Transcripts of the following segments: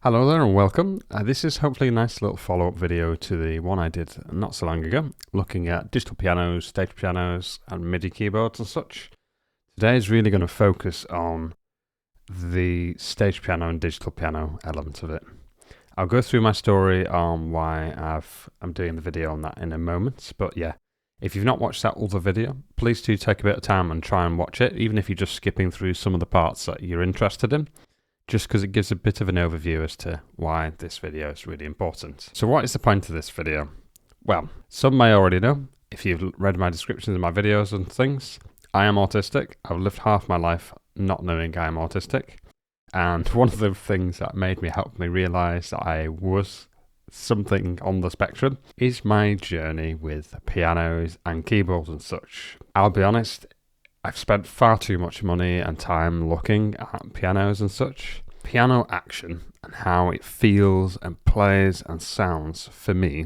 Hello there and welcome. This is hopefully a nice little follow-up video to the one I did not so long ago, looking at digital pianos, stage pianos and MIDI keyboards and such. Today is really going to focus on the stage piano and digital piano element of it. I'll go through my story on why I'm doing the video on that in a moment, but yeah, if you've not watched that other video, please do take a bit of time and try and watch it, even if you're just skipping through some of the parts that you're interested in, just because it gives a bit of an overview as to why this video is really important. So what is the point of this video? Well, some may already know, if you've read my descriptions of my videos and things, I am autistic. I've lived half my life not knowing I am autistic. And one of the things that helped me realise that I was something on the spectrum is my journey with pianos and keyboards and such. I'll be honest, I've spent far too much money and time looking at pianos and such. Piano action and how it feels and plays and sounds for me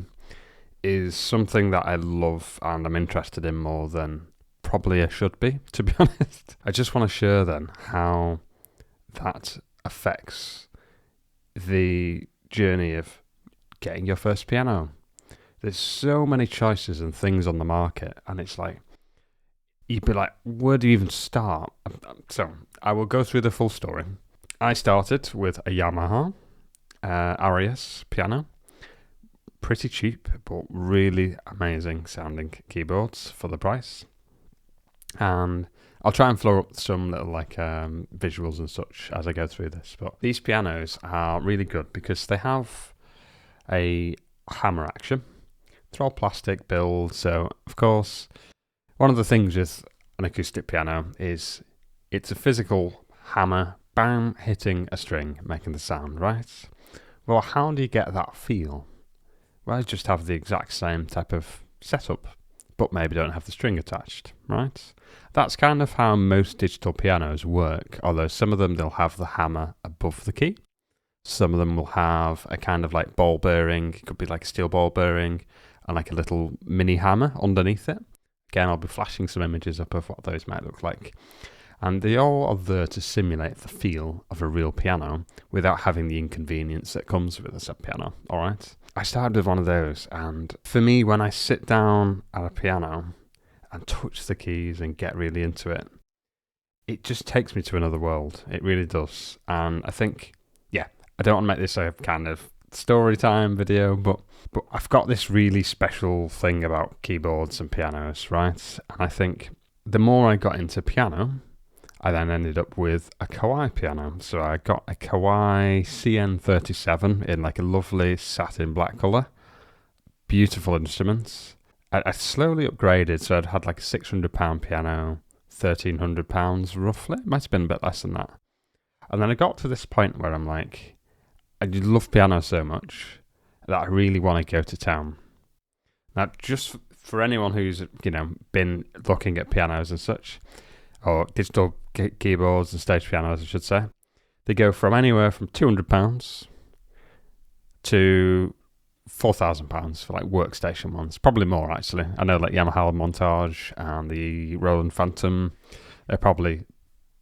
is something that I love and I'm interested in more than probably I should be, to be honest. I just want to share then how that affects the journey of getting your first piano. There's so many choices and things on the market, and it's like, you'd be like, where do you even start? So I will go through the full story. I started with a Yamaha Arias piano. Pretty cheap, but really amazing sounding keyboards for the price. And I'll try and flow up some little visuals and such as I go through this. But these pianos are really good because they have a hammer action. They're all plastic build, so of course, one of the things with an acoustic piano is it's a physical hammer, bam, hitting a string, making the sound, right? Well, how do you get that feel? Well, you just have the exact same type of setup, but maybe don't have the string attached, right? That's kind of how most digital pianos work, although some of them they'll have the hammer above the key. Some of them will have a kind of like ball bearing, it could be like a steel ball bearing, and like a little mini hammer underneath it. Again, I'll be flashing some images up of what those might look like. And they all are there to simulate the feel of a real piano without having the inconvenience that comes with a sub piano, alright? I started with one of those, and for me, when I sit down at a piano and touch the keys and get really into it, it just takes me to another world. It really does. And I think, yeah, I don't want to make this a kind of story time video, but I've got this really special thing about keyboards and pianos, right? And I think the more I got into piano, I then ended up with a Kawai piano. So I got a Kawai CN37 in like a lovely satin black colour. Beautiful instruments. I slowly upgraded, so I'd had like a £600 piano, £1,300 roughly. It might have been a bit less than that. And then I got to this point where I'm like, I love piano so much that I really want to go to town. Now, just for anyone who's, been looking at pianos and such, or digital keyboards and stage pianos, I should say, they go from anywhere from £200 to £4,000 for like workstation ones. Probably more, actually. I know like Yamaha Montage and the Roland Phantom, they're probably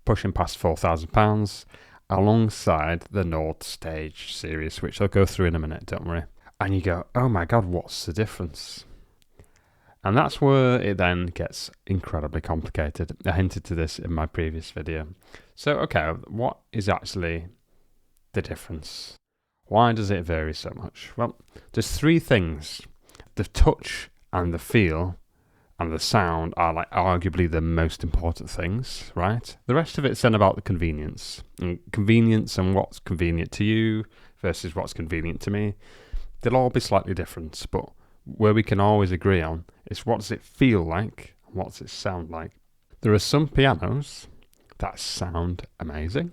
pushing past £4,000. Alongside the Nord Stage series, which I'll go through in a minute, don't worry. And you go, oh my god, what's the difference? And that's where it then gets incredibly complicated. I hinted to this in my previous video. So, okay, what is actually the difference? Why does it vary so much? Well, there's three things. The touch and the feel and the sound are like arguably the most important things, right? The rest of it's then about the convenience. And convenience and what's convenient to you versus what's convenient to me. They'll all be slightly different, but where we can always agree on is what does it feel like and what does it sound like. There are some pianos that sound amazing,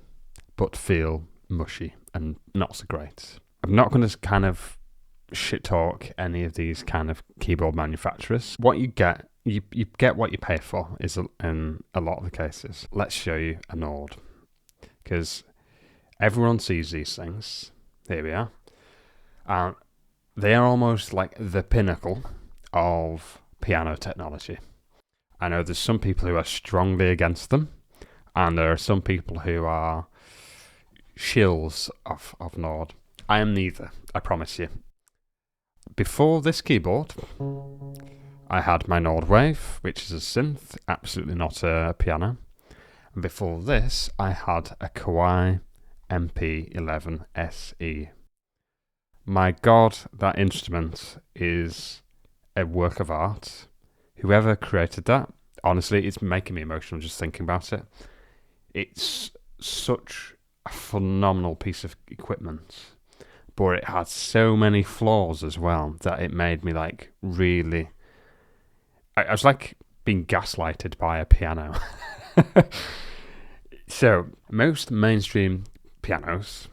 but feel mushy and not so great. I'm not going to kind of shit talk any of these kind of keyboard manufacturers. What you get, you get what you pay for is in a lot of the cases. Let's show you a Nord, because everyone sees these things. Here we are. And they are almost like the pinnacle of piano technology. I know there's some people who are strongly against them, and there are some people who are shills of Nord. I am neither, I promise you. Before this keyboard, I had my Nord Wave, which is a synth, absolutely not a piano. And before this, I had a Kawai MP11 SE. My God, that instrument is a work of art. Whoever created that, honestly, it's making me emotional just thinking about it. It's such a phenomenal piece of equipment, but it had so many flaws as well that it made me like really... I was like being gaslighted by a piano. So, most mainstream pianos,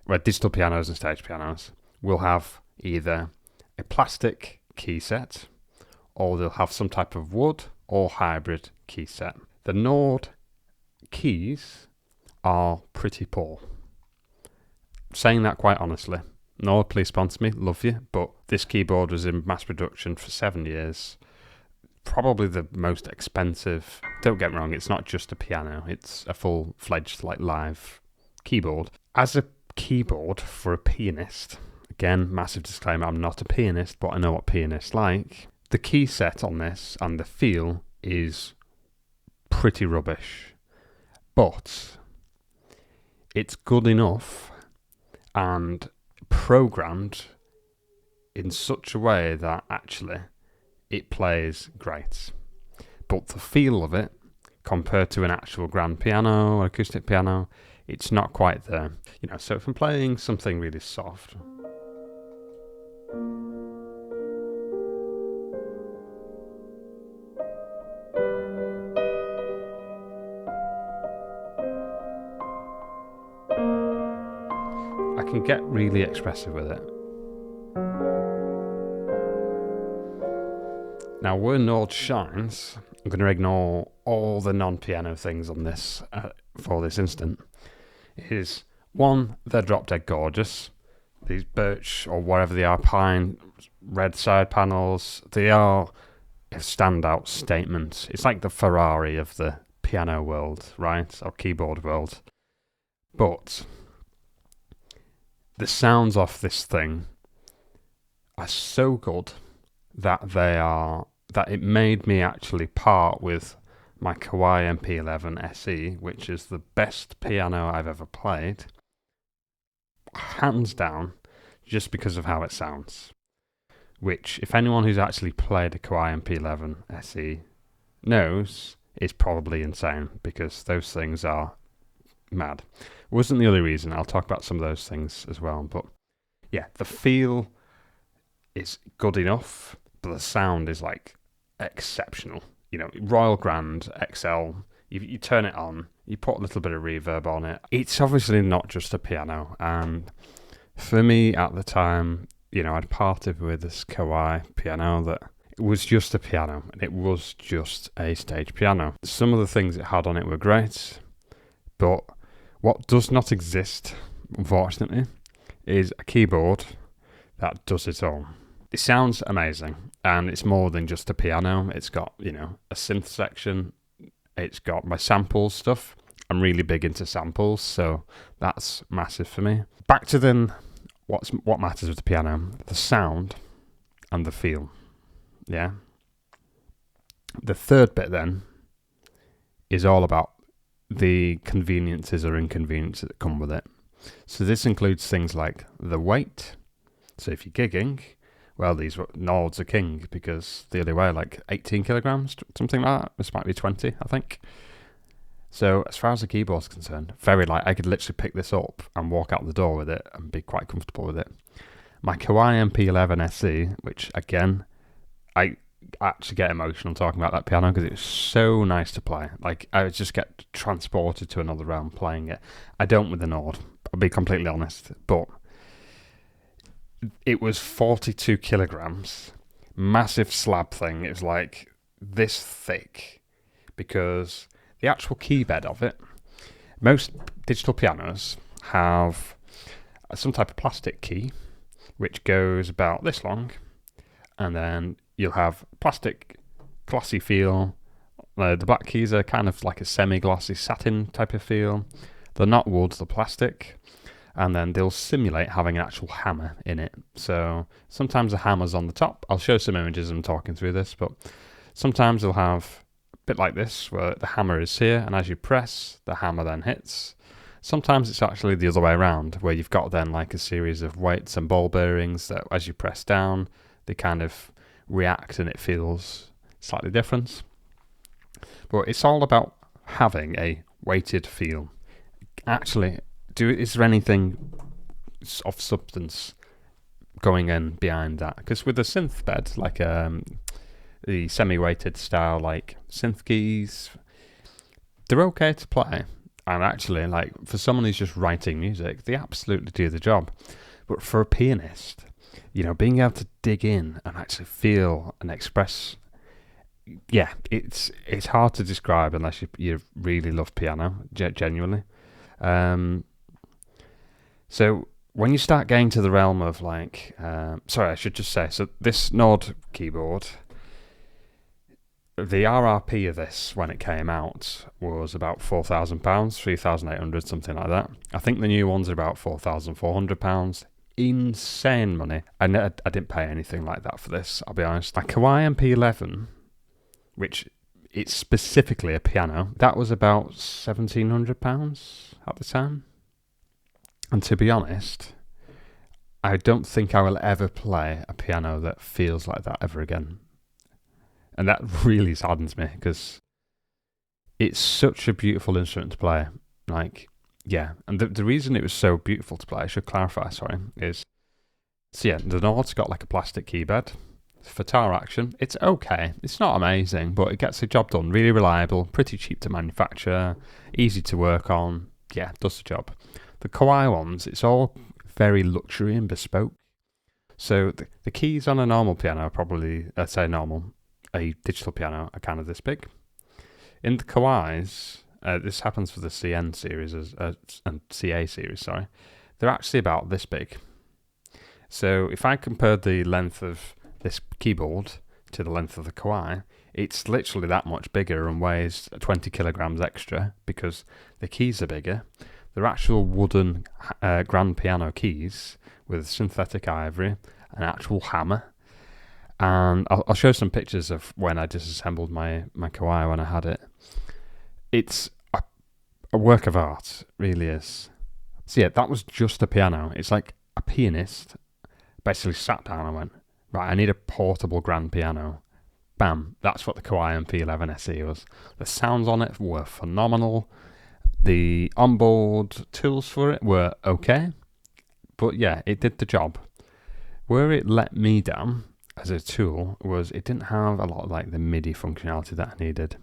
well, digital pianos and stage pianos, will have either a plastic key set, or they'll have some type of wood or hybrid key set. The Nord keys are pretty poor. Saying that quite honestly. Nord, please sponsor me, love you, but this keyboard was in mass production for 7 years. Probably the most expensive. Don't get me wrong, it's not just a piano, it's a full-fledged like live keyboard. As a keyboard for a pianist, again, massive disclaimer, I'm not a pianist, but I know what pianists like. The key set on this and the feel is pretty rubbish, but it's good enough and programmed in such a way that actually it plays great. But the feel of it, compared to an actual grand piano or acoustic piano, it's not quite there. You know, so if I'm playing something really soft, I can get really expressive with it. Now, where Nord shines, I'm going to ignore all the non-piano things on this for this instant, is one, they're drop dead gorgeous. These birch or whatever they are, pine, red side panels, they are a standout statement. It's like the Ferrari of the piano world, right? Or keyboard world. But the sounds off this thing are so good that it made me actually part with my Kawai MP11 SE, which is the best piano I've ever played, hands down, just because of how it sounds. Which, if anyone who's actually played a Kawai MP11 SE knows, is probably insane, because those things are mad. It wasn't the only reason. I'll talk about some of those things as well. But yeah, the feel is good enough, but the sound is like exceptional. You know, Royal Grand XL, you turn it on, you put a little bit of reverb on it. It's obviously not just a piano, and for me at the time, you know, I'd parted with this Kawai piano that it was just a piano, and it was just a stage piano. Some of the things it had on it were great, but what does not exist, unfortunately, is a keyboard that does it all. It sounds amazing, and it's more than just a piano. It's got, you know, a synth section. It's got my samples stuff. I'm really big into samples, so that's massive for me. Back to then, what matters with the piano? The sound and the feel. Yeah. The third bit then is all about the conveniences or inconveniences that come with it. So this includes things like the weight. So if you're gigging, well, these Nords are king, because they only weigh like 18 kilograms, something like that. This might be 20, I think. So as far as the keyboard's concerned, very light. I could literally pick this up and walk out the door with it and be quite comfortable with it. My Kawai MP11 SE, which again, I actually get emotional talking about that piano because it's so nice to play. Like, I just get transported to another realm playing it. I don't with the Nord, I'll be completely honest, but it was 42 kilograms, massive slab thing. It was like this thick, because the actual key bed of it, most digital pianos have some type of plastic key, which goes about this long, and then you'll have plastic glossy feel. The black keys are kind of like a semi-glossy satin type of feel. They're not wood, they're plastic. and then they'll simulate having an actual hammer in it. So sometimes the hammer's on the top. I'll show some images I'm talking through this, but sometimes they'll have a bit like this where the hammer is here, and as you press, the hammer then hits. Sometimes it's actually the other way around, where you've got then like a series of weights and ball bearings that as you press down, they kind of react and it feels slightly different. But it's all about having a weighted feel. Actually, is there anything of substance going in behind that? Because with a synth bed, like the semi-weighted style, like synth keys, they're okay to play. And actually, like for someone who's just writing music, they absolutely do the job. But for a pianist, being able to dig in and actually feel and express, it's hard to describe unless you really love piano, genuinely. So when you start getting to the realm of like, sorry, I should just say, so this Nord keyboard, the RRP of this when it came out was about £4,000, 3,800, something like that. I think the new ones are about £4,400. Insane money. I didn't pay anything like that for this, I'll be honest. A Kawai MP11, which it's specifically a piano, that was about £1,700 at the time. And to be honest, I don't think I will ever play a piano that feels like that ever again. And that really saddens me because it's such a beautiful instrument to play. Like, yeah. And the reason it was so beautiful to play, I should clarify, is, the Nord's got like a plastic keyboard. For tar action, it's okay. It's not amazing, but it gets the job done. Really reliable, pretty cheap to manufacture, easy to work on. Yeah, does the job. The Kawai ones, it's all very luxury and bespoke. So the keys on a normal piano are probably, a digital piano are kind of this big. In the Kawais, this happens for the CN series and CA series, sorry, they're actually about this big. So if I compared the length of this keyboard to the length of the Kawai, it's literally that much bigger and weighs 20 kilograms extra because the keys are bigger. They're actual wooden grand piano keys with synthetic ivory, an actual hammer. And I'll show some pictures of when I disassembled my Kawai when I had it. It's a work of art, really is. So yeah, that was just a piano. It's like a pianist basically sat down and went, right, I need a portable grand piano. Bam, that's what the Kawai MP11 SE was. The sounds on it were phenomenal. The onboard tools for it were okay. But yeah, it did the job. Where it let me down as a tool was it didn't have a lot of like the MIDI functionality that I needed.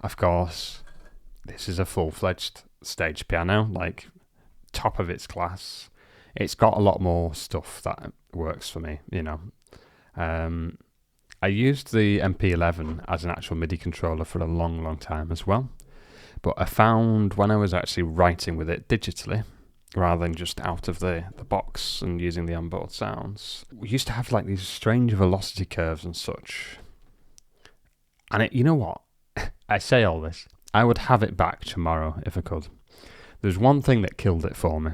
Of course, this is a full-fledged stage piano, like top of its class. It's got a lot more stuff that works for me, I used the MP11 as an actual MIDI controller for a long, long time as well. But I found when I was actually writing with it digitally, rather than just out of the box and using the onboard sounds, we used to have like these strange velocity curves and such. And you know what? I say all this. I would have it back tomorrow if I could. There's one thing that killed it for me.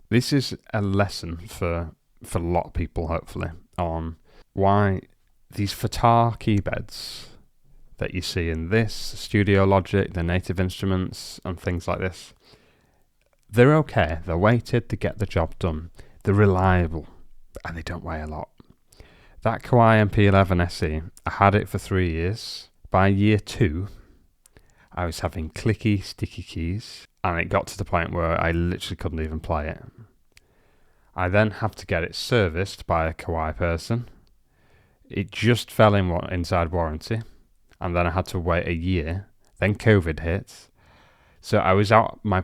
This is a lesson for a lot of people, hopefully, on why these Fatar keybeds that you see in this, Studio Logic, the Native Instruments, and things like this, they're okay. They're weighted to get the job done. They're reliable, and they don't weigh a lot. That Kawai MP11 SE, I had it for 3 years. By year 2, I was having clicky, sticky keys, and it got to the point where I literally couldn't even play it. I then had to get it serviced by a Kawai person. It just fell inside warranty, and then I had to wait a year. Then COVID hit, so I was out my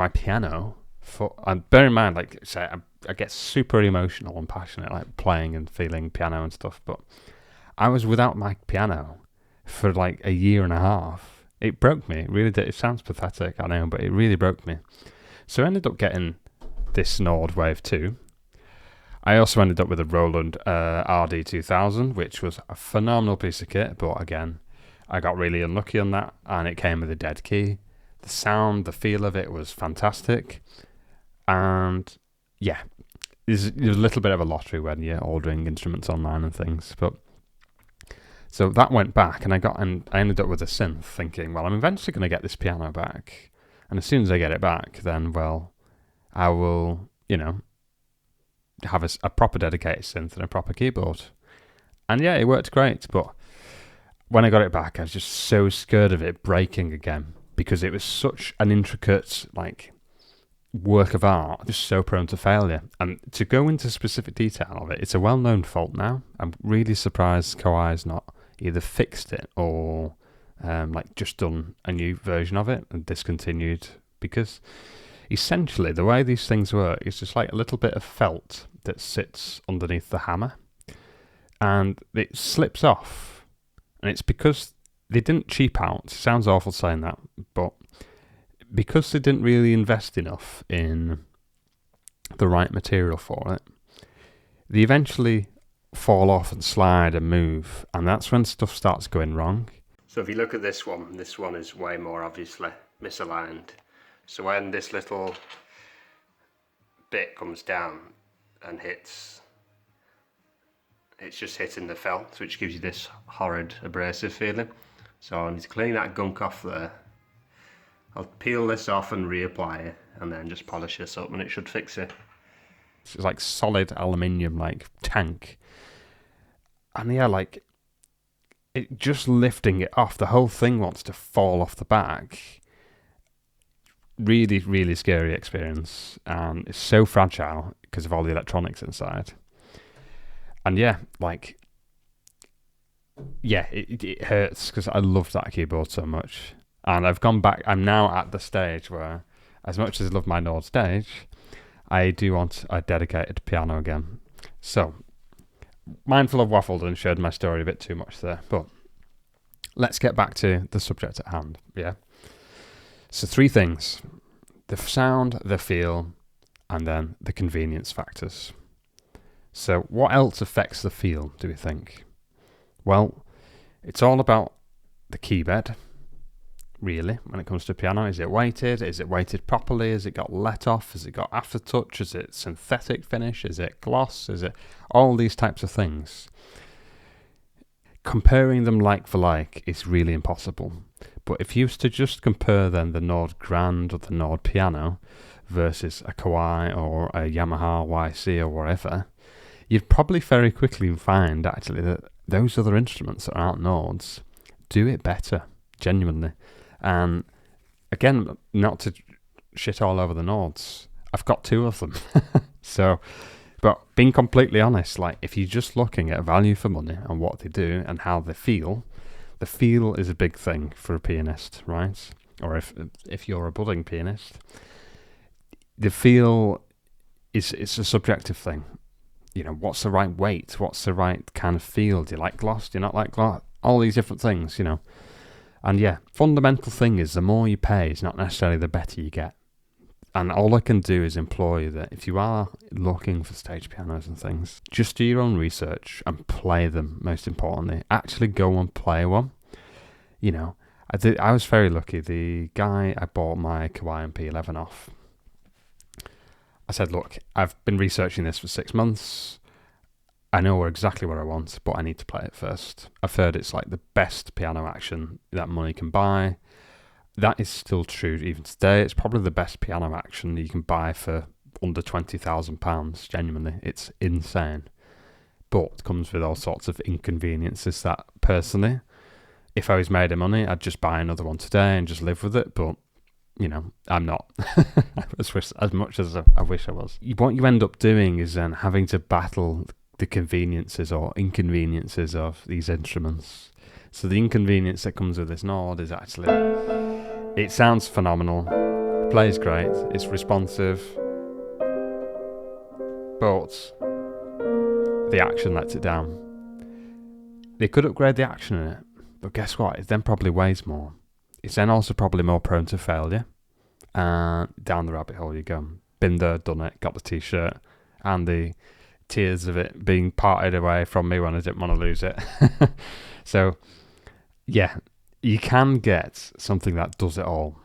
piano for. And bear in mind, like say, I get super emotional and passionate, like playing and feeling piano and stuff. But I was without my piano for like a year and a half. It broke me. It really did. It sounds pathetic, I know, but it really broke me. So I ended up getting this Nord Wave 2. I also ended up with a Roland RD2000, which was a phenomenal piece of kit, but again, I got really unlucky on that, and it came with a dead key. The sound, the feel of it was fantastic. And yeah, there's a little bit of a lottery when you're ordering instruments online and things. But so that went back, and I ended up with a synth, thinking, well, I'm eventually going to get this piano back, and as soon as I get it back, then well, I will, have a proper dedicated synth and a proper keyboard. And yeah, it worked great, but when I got it back, I was just so scared of it breaking again, because it was such an intricate, work of art, just so prone to failure. And to go into specific detail of it, it's a well-known fault now. I'm really surprised Kawai's not either fixed it or just done a new version of it and discontinued, because essentially the way these things work is just like a little bit of felt that sits underneath the hammer, and it slips off, and it's because they didn't cheap out. It sounds awful saying that, but because they didn't really invest enough in the right material for it, they eventually fall off and slide and move, and that's when stuff starts going wrong. So if you look at this one is way more obviously misaligned. So when this little bit comes down and hits, it's just hitting the felt, which gives you this horrid abrasive feeling. So I need to clean that gunk off there. I'll peel this off and reapply it, and then just polish this up, and it should fix it. It's like solid aluminium, tank. And yeah, it just lifting it off, the whole thing wants to fall off the back. Really, really scary experience. And it's so fragile because of all the electronics inside. And yeah, it hurts because I love that keyboard so much. And I've gone back, I'm now at the stage where, as much as I love my Nord stage, I do want a dedicated piano again. So, mindful of waffled and shared my story a bit too much there, but let's get back to the subject at hand, yeah? So 3 things: the sound, the feel, and then the convenience factors. So what else affects the feel, do we think? Well, it's all about the key bed. Really, when it comes to piano, is it weighted? Is it weighted properly? Has it got let off? Has it got aftertouch? Is it synthetic finish? Is it gloss? Is it all these types of things? Comparing them like for like is really impossible. But if you was to just compare then the Nord Grand or the Nord Piano versus a Kawai or a Yamaha YC or whatever, you'd probably very quickly find actually that those other instruments that aren't Nords do it better, genuinely. And again, not to shit all over the Nords, I've got 2 of them. So, but being completely honest, if you're just looking at value for money and what they do and how they feel, the feel is a big thing for a pianist, right? Or if you're a budding pianist, the feel it's a subjective thing. What's the right weight? What's the right kind of feel? Do you like gloss? Do you not like gloss? All these different things, And yeah, fundamental thing is the more you pay is not necessarily the better you get. And all I can do is implore you that if you are looking for stage pianos and things, just do your own research and play them, most importantly. Actually go and play one. I was very lucky. The guy I bought my Kawai MP11 off, I said, look, I've been researching this for 6 months. I know exactly what I want, but I need to play it first. I've heard it's the best piano action that money can buy. That is still true even today. It's probably the best piano action you can buy for under £20,000, genuinely. It's insane. But it comes with all sorts of inconveniences that, personally, if I was made of money, I'd just buy another one today and just live with it. But, I'm not. as much as I wish I was. What you end up doing is then having to battle the conveniences or inconveniences of these instruments. So the inconvenience that comes with this Nord is actually, it sounds phenomenal, plays great, it's responsive, but the action lets it down. They could upgrade the action in it, but guess what? It then probably weighs more. It's then also probably more prone to failure. And down the rabbit hole you go. Been there, done it, got the t-shirt, and the tears of it being parted away from me when I didn't want to lose it. So, yeah, you can get something that does it all.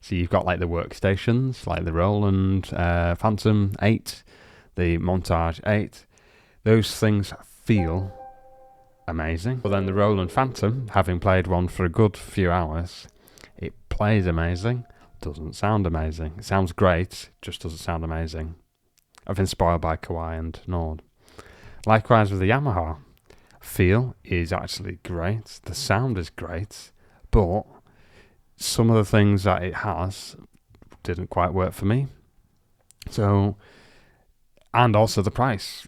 So you've got like the workstations, like the Roland Phantom 8, the Montage 8. Those things feel amazing. But then the Roland Phantom, having played one for a good few hours, it plays amazing, doesn't sound amazing. It sounds great, just doesn't sound amazing. I've been spoiled by Kawai and Nord. Likewise with the Yamaha. Feel is actually great. The sound is great, but some of the things that it has didn't quite work for me. So, and also the price.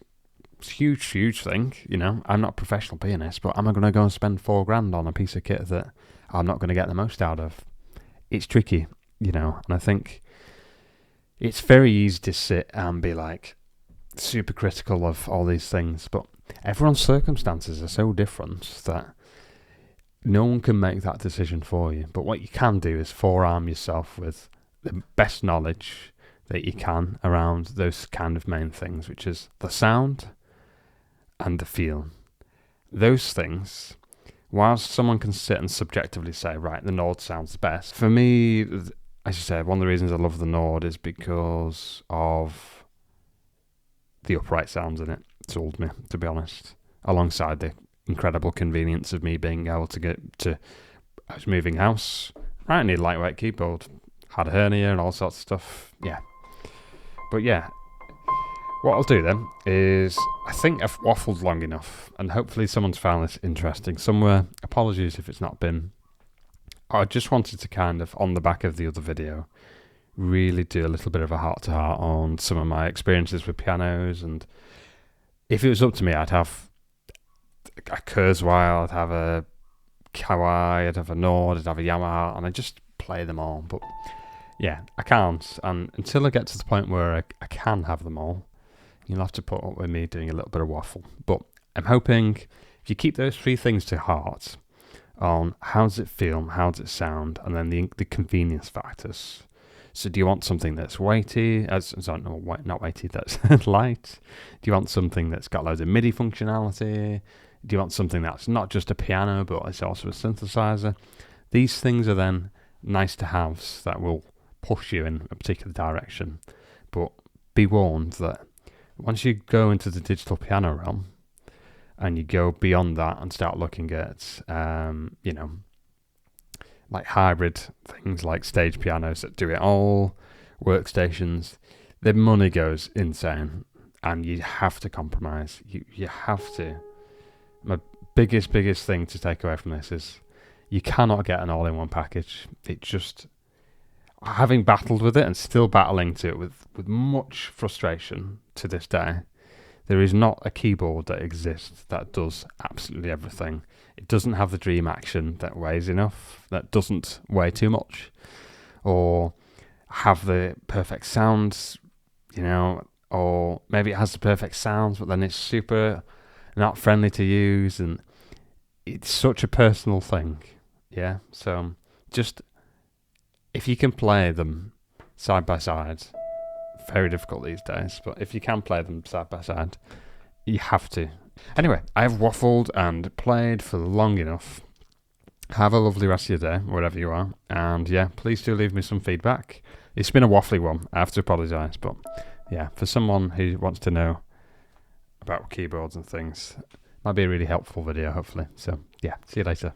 It's a huge thing, you know. I'm not a professional pianist, but am I going to go and spend $4,000 on a piece of kit that I'm not going to get the most out of? It's tricky, you know, and I think it's very easy to sit and be like super critical of all these things, but everyone's circumstances are so different that no one can make that decision for you. But what you can do is forearm yourself with the best knowledge that you can around those kind of main things, which is the sound and the feel. Those things, whilst someone can sit and subjectively say, right, the Nord sounds the best, for me, as you said, one of the reasons I love the Nord is because of the upright sounds in it. Sold me, to be honest, alongside the incredible convenience of me being able to get to, I was moving house, right, I need a lightweight keyboard, had a hernia and all sorts of stuff, yeah. But yeah, what I'll do then is, I think I've waffled long enough, and hopefully someone's found this interesting somewhere. Apologies if it's not been. I just wanted to kind of, on the back of the other video, really do a little bit of a heart-to-heart on some of my experiences with pianos, and if it was up to me, I'd have a Kurzweil, I'd have a Kawai, I'd have a Nord, I'd have a Yamaha, and I'd just play them all. But yeah, I can't, and until I get to the point where I can have them all, you'll have to put up with me doing a little bit of waffle. But I'm hoping if you keep those three things to heart on how does it feel, how does it sound, and then the convenience factors. So do you want something that's weighty? Not weighty, that's light? Do you want something that's got loads of MIDI functionality? Do you want something that's not just a piano, but it's also a synthesizer? These things are then nice to haves that will push you in a particular direction. But be warned that once you go into the digital piano realm and you go beyond that and start looking at, you know, like hybrid things like stage pianos that do it all, workstations, the money goes insane and you have to compromise. You have to. My biggest thing to take away from this is you cannot get an all-in-one package. It just, having battled with it and still battling to it with much frustration to this day, there is not a keyboard that exists that does absolutely everything. It doesn't have the dream action that weighs enough, that doesn't weigh too much, or have the perfect sounds, you know, or maybe it has the perfect sounds, but then it's super not friendly to use, and it's such a personal thing, yeah? So just, if you can play them side by side, very difficult these days, but if you can play them side by side, you have to. Anyway, I have waffled and played for long enough. Have a lovely rest of your day, wherever you are. And yeah, please do leave me some feedback. It's been a waffly one, I have to apologise, but yeah, for someone who wants to know about keyboards and things, might be a really helpful video, hopefully. So yeah, see you later.